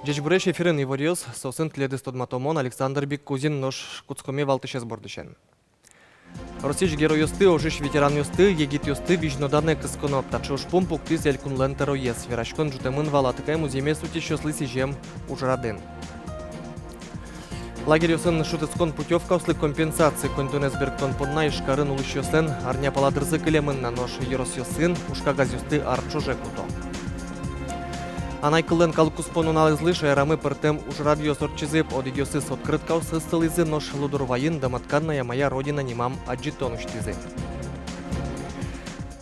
Жечбуреш эфирин ивариос, сосын тледы стодматомон Александр Беккузин нож куцкоме валтышез бордышен. Росич герой юсты, ожиш ветеран юсты, егит юсты, вижнодане кысконоп, тачуш помпук тыз элькун лентеро ес, верашкон жутемын валатыкай муземе сути щослыси жем ужраден. Лагерь юсын шутыцкон путевка услы компенсации контунес бергтон понна ишкарын улыш юсен, арня паладырзы кылемын на нож ерос юсын, ушкагаз юсты арчуже куто. Анай кылын калкуспонун алызлы шайрамы пыртем уж радио сорчизып одидиосыз открыткау сыстылызы нож лудурвайын даматканная моя родина немам аджитон уштизы.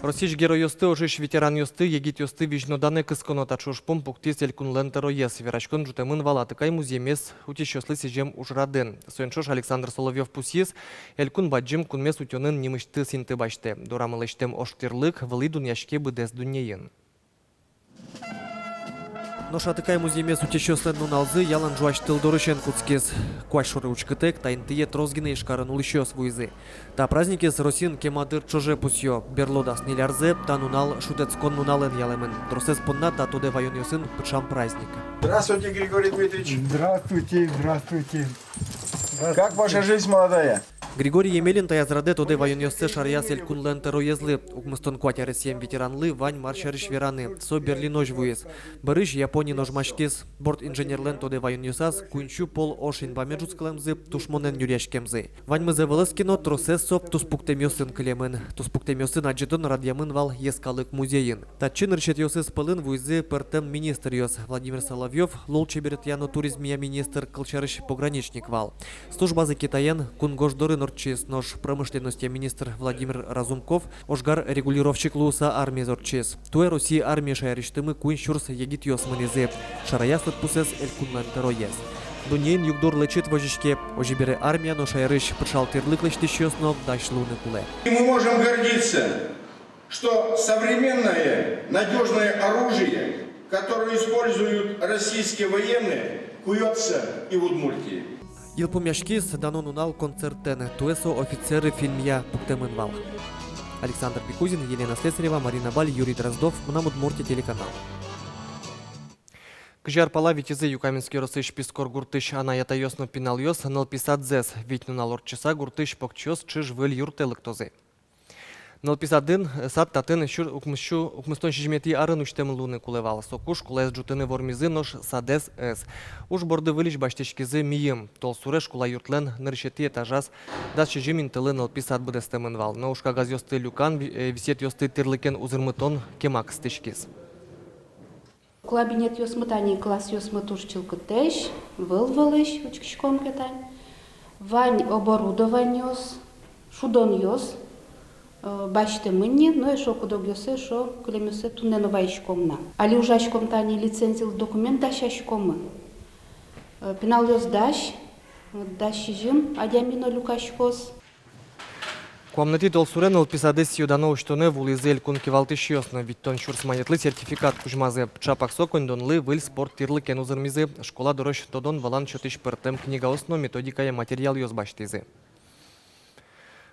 Росич герой юсты, ожиш ветеран юсты, егит юсты, вижноданы кысконо тачуш помпуктис элькун лентеро ес, верашкон жутемын валатыкай муземес утещослы сижем ужраден. Соеншош Александр Соловьев пусис, элькун баджим кунмес утёнын немышты синты башты. Дурамылыштем оштырлык, вылы дуньяшке быдес дуньеин. Но шатыкай музейме сутещослен нуналзы ялан жуаштыл дорышен куцкес. Куашуры учкытек тайнтые трозгины ишкарын улыщос вуйзы. Та праздники с Росин кемадыр чоже пусьё. Берлодас нилярзы, та нунал шутецкон нунален ялемен. Тросес понна та тоде вайон юсын пычам праздник. Здравствуйте, Григорий Дмитриевич. Здравствуйте, здравствуйте. Как ваша жизнь молодая? Григорий Емелин таязраде тоде вайон юссы шарьяс элькун лентеро езлы. Укмыстон куатяры сем ветеранлы вань маршарыш вераны. Со Берлинож вуез. Барыш Япония ножмашкес. Борт инженерлен тоде вайон юсас. Кунчу пол ошин бамеджуцклемзы. Тушмонен юряшкемзы. Вань мызе вылыскино тросес соп туспуктем юсын клемен. Туспуктем юсын аджетон радиамын вал ескалык музейин. Татчин рычет юсы спылын вуйзы пертем министр юс. Владимир Соловьев лол чебертьяно туризмия министр кылчарыш пограничник вал. Службазы Китаян кунгождоры норчес нож промышленности министр Владимир Разумков ожгар регулировщик луса армии зорчес. Туэ России армии шайрыштымы куин шурс егит йосманизе. Шараяс отпусес элькунлан тероез. Дуньен югдор лечит вожичке. Ожибере армия но шайрыш пышал терлык лечтищесно дашлуны куле. Мы можем гордиться, что современное надежное оружие, которое используют российские военные, куется и в Удмуртии. Илпумяшкис дано нунал концертен. Туэсо офицеры фильмья пуктемын вал. Александр Бекузин, Елена Слесарева, Марина Баль, Юрий Дроздов. Мнамудмуртия телеканал. Кжар пала витизы юкаменский росыш пискор гуртыш анаята йосно пинал йос налписадзес. Вить нунал орчеса гуртыш покчос чиж выль юртелыктозы. Налписадын сад татын шур укмыстон шижмети арын уштем луны кулевал. Сокуш кулез джутыны вормизы нож садес эс. Уж борды вылиш баштешкизы мием. Тол суреш кула юртлен ныршети этажас. Да шижимин тылы налписад будестемын вал. Но уж кагаз йосты люкан висет йосты тырлыкен узырмытон кемак стышкиз. Кабинет йосмытани класс йосмытуш чилкытеш, вылвылыш учкишком кетань. Вань оборудованиос, шудон йос. Бачите мені, ну і що кудогьосе, що клемюсе туне новайшкомна. Али ужашком тани лицензил документ дашашкомы. Пинал йос дашижим, адямино люкашкос. Комнати толсурен алписады сьюдано уштоне вулизель кункивалтыш йосно. Виттон шурс манетлы сертификат кужмазе. Чапак сокондонлы выль спорт тирлы кен узырмизы. Школа дорош тодон валан чотыш пертем книга осно методикая материал йос баштизы.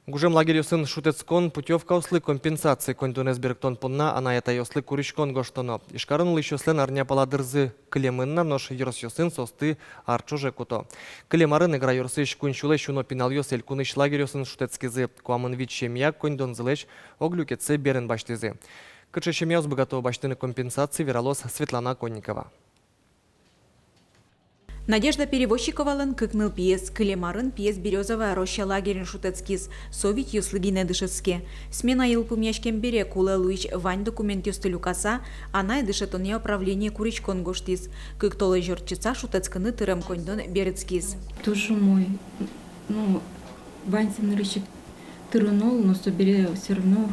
Гужем лагерь юсын шутецкон путевка услы компенсации контунес бергтон понна анаята йослы куришкон гоштоно. Ишкарын улы йослен арня паладырзы клемынна нож йорс йосын состы арчуже куто. Клемарын игра йорсы шкунчуле шуно пинал йос элькуныш лагерь юсын шутецкизы. Куамын вид шемья кондон зылеш оглюкетсе берен баштизы. Кыче шемья узбогато баштыны компенсации вералос Светлана Конникова. Надежда Перевозчиковалан кыкныл пьес, Клемарын пьес «Березовая роща» лагерин шутецкиз, совить юслыгине дышецке. Смена елпумяшкем бере куле луич вань документ юстылюкаса, она и дышетоне управление куричкон гоштиз. Кык толы жорчица шутецканы тырым кондон берецкиз. Тоже мой, вань семнырычек тырынол, но собере все равно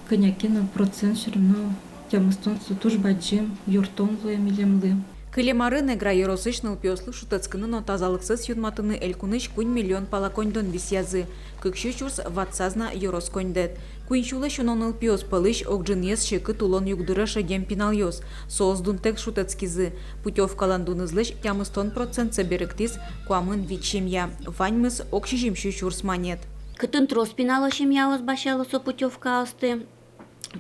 коньякина процент все равно тямыстонцу туж баджим, юртон луем илемлы. Клемарын игра еросышныл пёслы шутецкынын тазалыксыз юдматыны элькуныш кунь миллион пала коньдон висязы. Кыкщу чурс ватсазна ерос коньдет. Кунь чулы шуноныл пёс пылыш окджин ес шекы тулон югдырыша гем пинал йос. Сооздун тек шутецкизы. Путёвкалан дунызлыш тямыстон процент соберектиз куамын вид шемья. Ваньмыз окшижимщу чурс манет. Кытын трос пинала шемья башала со путёвка асты.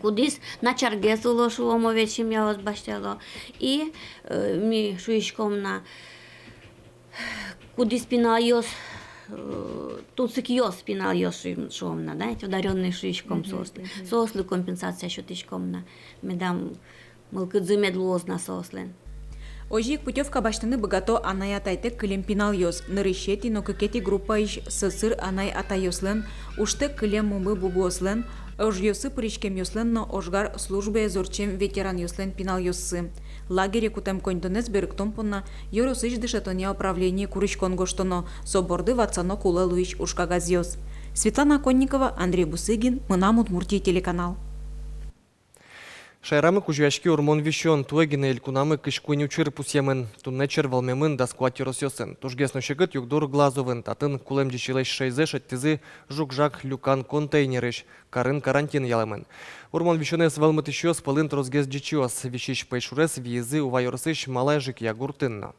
Кудись на Чаргесуло шуломовичим я ось бачила. І ми шуїшком на кудись пінайос, туцик йос пінайос шумна, знаєте, ударенный шуїшком сосли. Сосли компенсація шутишком на медам мылкыдзы медлоз на сослен. Ожик путевка баштыны богато анай атайтек кылем пинал йос. Нырыщети, но кекети группа иш сысыр анай атайослен, уштек кылем мумы бубуослен, ож йосы пыричкем йослен, но ожгар службе зорчем ветеран йослен пинал йосы. Лагере кутем коньдонец берыктом понна, йоросыч дышатония управление курычкон гоштоно, соборды ватсано куле луич ушкагаз йос. Светлана Конникова, Андрей Бусыгин, Мынам Удмуртия телеканал. Шайрамы кужуяшки ормон вещен, туэгины элькунамы кышкуни учыр пусьемын, туннечер валмемын да сквати росьосен. Тужгесно шегыт югдур глазовын, татын кулем дичилеш шейзе шаттизы жукжак люкан контейнерыш, карын карантин ялымын. Ормон вещенес валмыт еще спалын трозгез дичиос, вещищ пейшурес визы увайорсыш малайжик ягуртынна.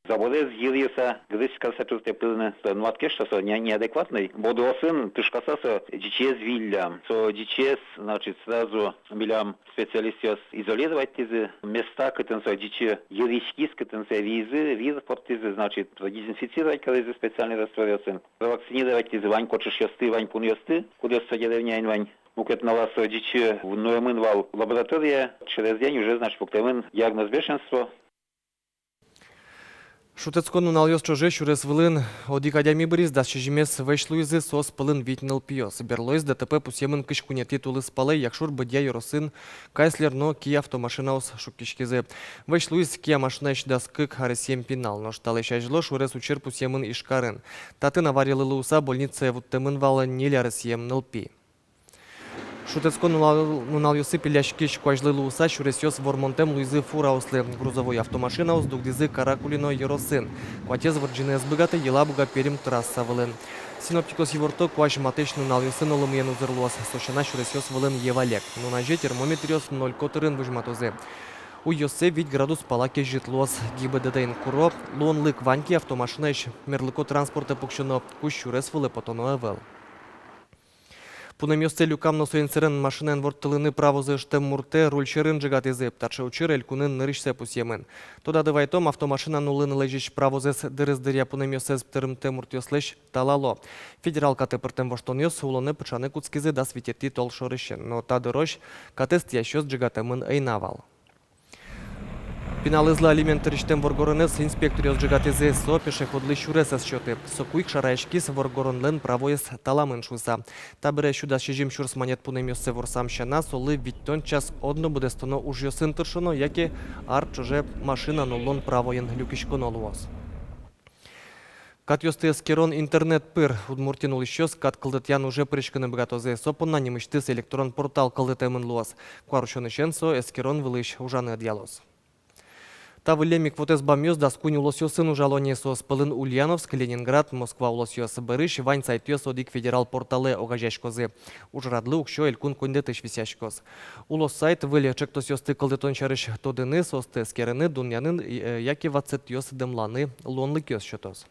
Заводы з'їлися, десь касету степили нватки, що це неадекватний. Бо до осин тишкаса со дичес вілля. Со дичес, значить, сразу біля спеціалістів ізолювати ці міста, китен со диче єрішки, китен со віз портизи, значить, дезінфіцировать, коли ці спеціальні розтворюються. Вакцинувати ці вань кочеш йости, вань пун йости, куди це деревня вань. Букет на вас диче в Ноеминвал лабораторія, через день вже, значить, поктемин діагноз бешенство. Шутецкону налйос чоже шурес вилин, одікадямі беріз, да щежімес вейшлуїзи сос пилин вітнил піос. Берлойз ДТП пусємин кишкуня титули спалей, якшур бедя йоросин, кайслер, но кія автомашинаус шукішкізи. Вейшлуїз кія машинайш да скик аресієм пінал, но штали щажло шурес учер пусємин ішкарин. Тати наваріли луса больнице вуттемин вала ніля аресієм нилпі. Шутецкону налйоси піляшки шкважли луса, шуресьос вормонтем луїзи фура осли грузової автомашина ос дугдизи каракуліно йоросин. Кватєз ворджине збигати єлабуга перім траса вилин. Синоптикос єворто кваш матичну налйоси нолом'єну зерлос, сошена шуресьос вилин євалек. Ну наже термометріос 0,4 вижматози. У йосе 8 градус палаки житлос. ГІБДД куро, лонлик ваньки автомашина іш мерлико транспорта пукшено, кущурес вили потоно евел. Пунемьосце люкам носоинцерен машинен вортылыны правозы штем мурте рульчерын жыгатызы, тарчы учыр элькунын нырышсе пусьемын. Тода дывайтом автомашина нулын лежиш правозес дырыздыря пунемьосез птырымте муртьослеш талало. Федерал каты пыртем воштоньос улоны пычаны куцкизы да светети тол шорышен, но та дырощ катест ящос жыгатымын эйнавал. Пінализла аліментеріштем воргоронес інспекторіос жигатизи со пешеходли щуресес щоти. Сокуйк шарайшкіс воргоронлен правоєс таламин шуса. Та бере щуда щежім щурс манет пунемьосе ворсам щана, соли відтон час одно буде стоно уж йосин тиршоно, яке ар чоже машина нолон правоєн люкішконолуос. Кат йости ескерон інтернет пир. Удмуртінули щось, кат кылдытян уже причкини бгатози. Сопонна німиштис електрон портал кылдытемин луос. Кварушонишенсо ескерон вилиш ужани ад'ялос. Та вилемік вотез бамьос да скунь улосьосын ужалонесос пылын Ульяновск, Ленинград, Москва улосьос Берыш, Вань сайтёс одик федерал портале огажашкозы. Ужрадлы укшо элькун кондетыш висяшкоз. Улос сайт выле чектосьосты кылдытон чарыш тодыны, состы скерыны, дуньянын, яки вацетьос демланы, лонлыкёс щотоз.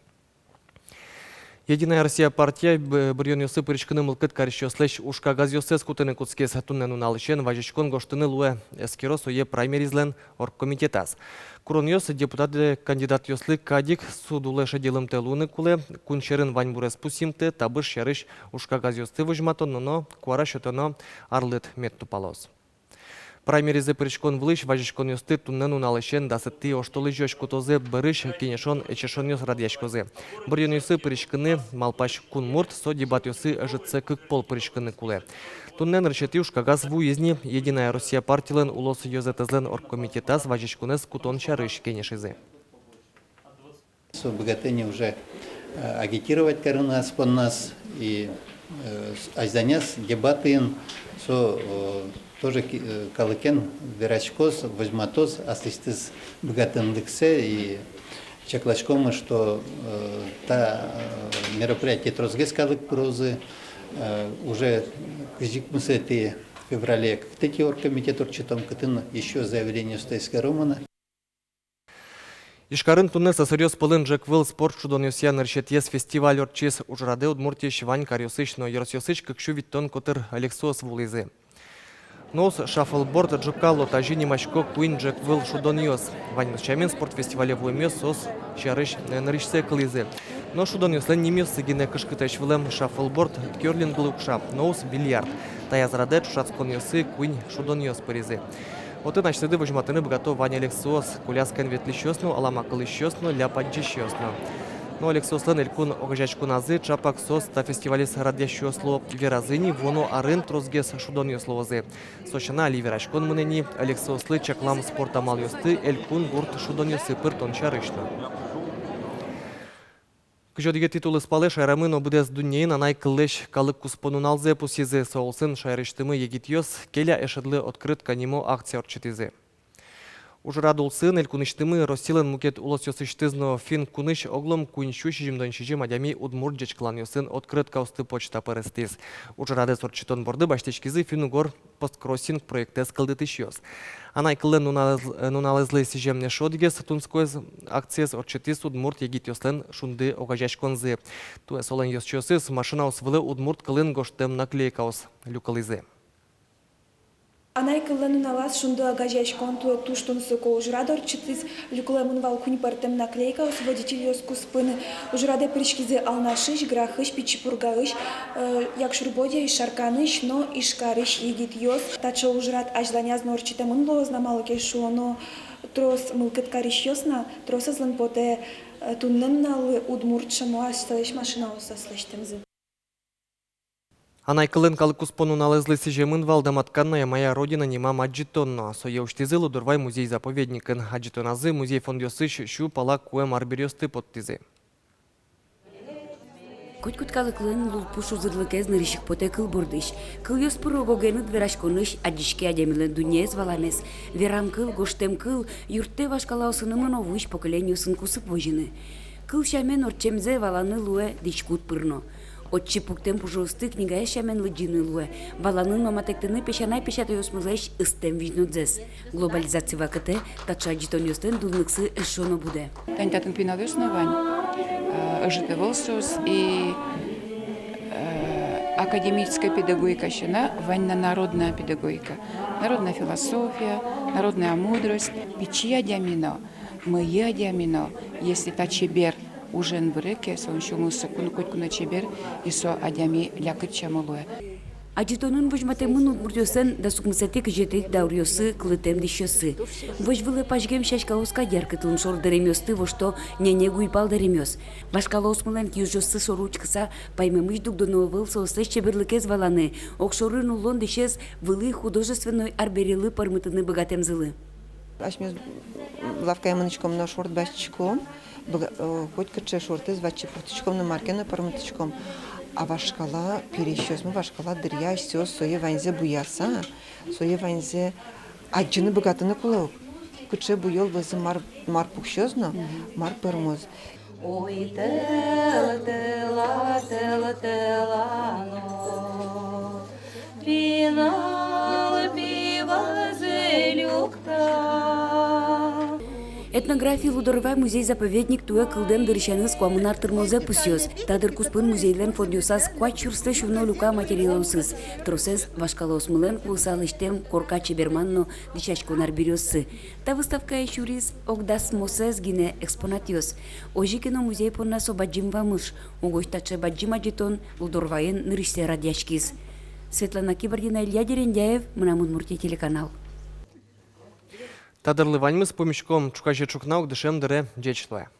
Единая Россия партия бұрйон йосы пырышкыны мылкыт карышьослеш ушкагаз йосы скутыны куцкес туннену налышен важышкон гоштыны луэ эскерос ое праймеризлен оргкомитетас. Курон йосы депутаты кандидат йослы кадик судулеша делымте луны куле кунчерын вань бурес пусимте табыш шарыш ушкагаз йосты выжматон, но куара шотоно арлыт мет тупалос. Праймеризы пырышкон вылыш важышкон йосты туннену налышен да сытты оштолы жөш кутозы бырыш кенешон эчешон йос радяшкозы. Бұрйон йосы пырышкыны малпаш кунмурт со дебат йосы жытсы кык пол пырышкыны куле. Туннен рычети ушкагаз в уезни Единая Россия партилен улосы йозетезлен оргкомитетас важышконес кутон чарыш кенешизы. Богатыни уже агитировать карынас пон нас и айзаняс дебатын со тоже калыкен верачкоз возьматоз ассистиз богатындыксе и чаклашкомы, что та мероприятие трозгес калык прозы уже кызикмысы в феврале кстати оргкомитет орчетом кытын еще заявление стейска романа. Ишкарын туннеса серьез полын Джеквилл спорт шудон юсьян решетьес фестиваль орчес ужраде удмуртия шивань карьосыч, но еросьосыч кыкшу виттон котыр Алексос вулызы. Нос шаффлборд джукало тажини мачко куин Джеквилл шудон юс. Вань чамин спорт фестивале вуемес сос шарыш нырышсе кылызы. Но шудон юслен немес сыгине кышкытач вилем шаффлборд кёрлинг глукша, нос бильярд. Таязраде чушацкон юсы куин шудон юс паризы. Вот и начали выжиматыны богато Ваня Алексос, куляскан ветлищёсну, алама кылыщёсну, ляпаджищёсну. Но Алексослен элькун огажачку назы, чапак сос та фестивалис радящёсло веразыни, воно арын трозгес шудон ёсловозы. Сочина ливерачкон мнени, Алексослы чаклам спорта мал ёсты, элькун гурт шудон ёсы пыртон чарышну. Кыжодиге титулы спалы шайрамын обыдес дүннейін анай кылыш калык куспонун алзе пусизы соолсын шайрыштымы егитьёс келя эшедлы открытка нимо акция орчытызы. Ужрадул сын элькуныштымы Росилен мукет улосёсыштызно фин куныш оглом куинщущи жимдонщижи мадями удмурджеч кланёсын открытка усты почта парыстыз. Ужрадес орчытон борды баштечкизы финугор посткроссинг проектес кылдытышёс. Анай кылын нуналызлы сижемне шодгес тунской акциес орчытыз удмурт егитьёслен шунды огажачконзы. Туэ солен ёсчёсыз машина усвылы удмурт кылын гоштем наклейкаус люкалызы. Анай кыллану налас шунду агажаш конту туштун сыко ужрадор читис люкулемун валкунь партем наклейка сводитель ёску спыны ужраде причкизе алнашыш грахыш пичипургаыш як шурбодя и шарканыш но ишкарыш егит ёс тачо ужрад ажланяз норчитемун лознамалы кешуоно трос мылкыткарыш ёсна тросызлын поте тунненналы удмуртшаму асталыш машина осаслыштемзы. Анай кылын калык куспонун алызлы сижемын валдаматканная моя родина нема маджитонно. Соеуштизыл удурвай музей-заповедникын. Аджитоназы музей фондёсыш шу пала куэм арберёсты подтизы. Куть калыклын лулпушу зырлыкез нырышык поте кыл бурдыш. Кыл ёс пурогогенут верашконыш адишке адемилен дуньез валамес. Верам кыл, гоштем кыл, юртте вашкалаусынымын овуш поколениусын кусып вожины. Кыл шамен орчемзе валаны луэ дичкут пырно. Отчи пуктем пужосты книга шамен лыджины луэ. Валанын маматектыны пешанай пешаты ёсмызлэш ыстем вижнудзес. Глобализация вакыты татша аджитон ёстен дулныксы эшоно буде. Тантатын пиналёсно вань. Житыволсус и академическая педагогика щена, вань народная педагогика. Народная философия, народная мудрость. Печья дямино, мы дямино, если та чебер ужен бреке, сон шумуса кунукуткуна чебер, и со адями лякыт чамалуэ. Аджитонын вожматемын удмуртёсен да сукмысатек жетек даурёсы кылытем дишёсы. Вожвылы пажгем шашкалоска яркытылын шордеремёсты, во что не гуйпал деремёс. Башкалос мылен кьюжёсы соручкыса паймемыш дугдоновыл сослэш чеберлыкез валаны. Окшорын улон дишес вылы художественной арберилы пармытыны богатемзылы. Ашмёс лавкаемынычком на шорт башчиком, хоть кыче шорты звачи пуртычком на маркена пармытычком. А вашкала перещёс, мы вашкала дырья, все, сое ванзе буяса, сое ванзе аджины богатыны кулау. Кыче буйол вазы мар пухщёзно, мар пермоз. Ой, тела, но пинал пива зелюкта. Этнография лудорвай музей-заповедник туя кылдем дыршаныз куамынар тырмозе пусёс. Тадыр куспын музейлен фондюсас куачурсты шувно люка материалусыз. Тросез вашкалос мылен кулсалыштем корка чеберманно дичачконар берёсы. Та выставка ещурис огдас мосез гине экспонатиос. Ожикино музей понна со баджимва мыш. Огоштаче баджима джитон лудорвайын нырышсе радяшкиз. Светлана Кибардина, Илья Дерендяев, Мынамун Мурти телеканал. Тадырлы ваньмыз помещком чукаже чукнаук дышем дыре джечлая.